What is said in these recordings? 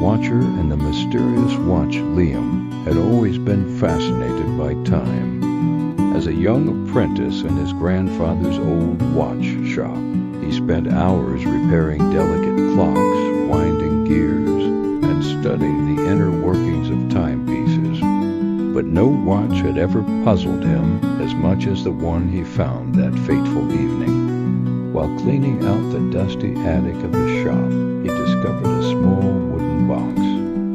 watcher and the mysterious watch Liam had always been fascinated by time. As a young apprentice in his grandfather's old watch shop, he spent hours repairing delicate clocks, winding gears, and studying the inner workings of timepieces. But no watch had ever puzzled him as much as the one he found that fateful evening. While cleaning out the dusty attic of the shop, he discovered a small wooden box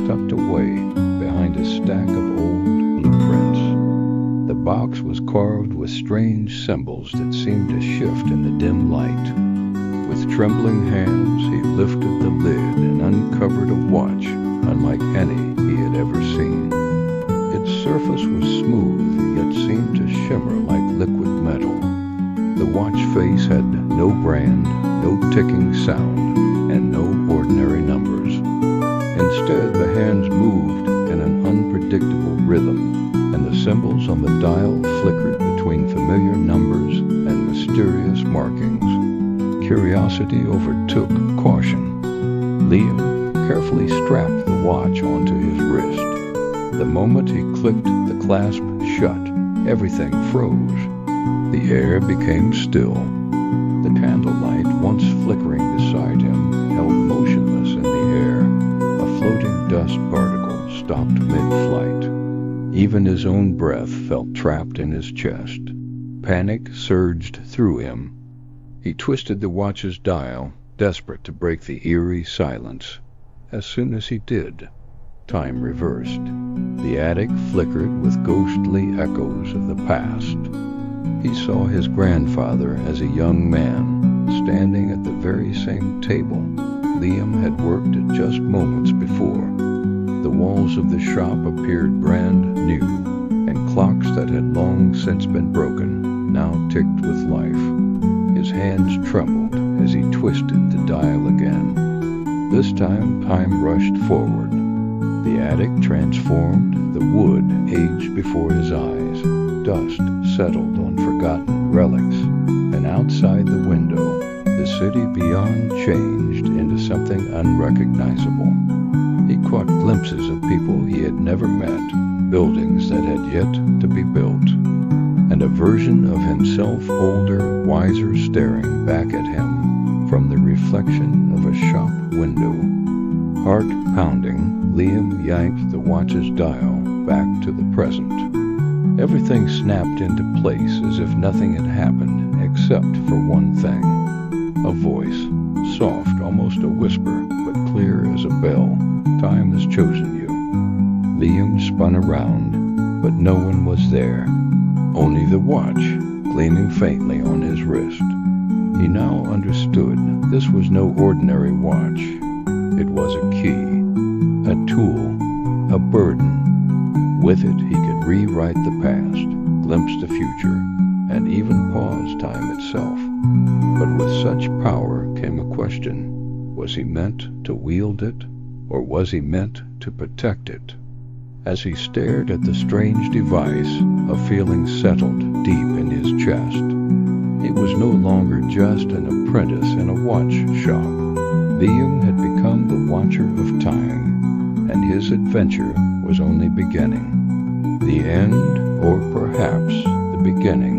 tucked away behind a stack of old blueprints. The box was carved with strange symbols that seemed to shift in the dim light. With trembling hands, he lifted the lid and uncovered a watch unlike any he had ever seen. Its surface was smooth, yet seemed to shimmer like liquid metal. The watch face had no brand, no ticking sound, and no ordinary numbers. Instead, the hands moved in an unpredictable rhythm, and the symbols on the dial flickered between familiar numbers and mysterious markings. Curiosity overtook caution. Liam carefully strapped the watch onto his wrist. The moment he clicked the clasp shut, everything froze. The air became still. The candlelight, once flickering beside him, held motionless in the air. A floating dust particle stopped mid-flight. Even his own breath felt trapped in his chest. Panic surged through him. He twisted the watch's dial, desperate to break the eerie silence. As soon as he did, time reversed. The attic flickered with ghostly echoes of the past. He saw his grandfather as a young man, standing at the very same table Liam had worked at just moments before. The walls of the shop appeared brand new, and clocks that had long since been broken now ticked with life. His hands trembled as he twisted the dial again. This time rushed forward. The attic transformed, the wood aged before his eyes. Dust settled on forgotten relics, and outside the window, the city beyond changed into something unrecognizable. He caught glimpses of people he had never met, buildings that had yet to be built, and a version of himself older, wiser, staring back at him from the reflection of a shop window. Heart pounding, Liam yanked the watch's dial back to the present. Everything snapped into place as if nothing had happened except for one thing. A voice, soft, almost a whisper, but clear as a bell. Time has chosen you. Liam spun around, but no one was there. Only the watch, gleaming faintly on his wrist. He now understood this was no ordinary watch. It was a key, a tool, a burden. With it, he could rewrite the past, glimpse the future, and even pause time itself. But with such power came a question. Was he meant to wield it, or was he meant to protect it? As he stared at the strange device, a feeling settled deep in his chest. He was no longer just an apprentice in a watch shop. Liam had become the watcher of time, and his adventure was only beginning. The end, or perhaps the beginning,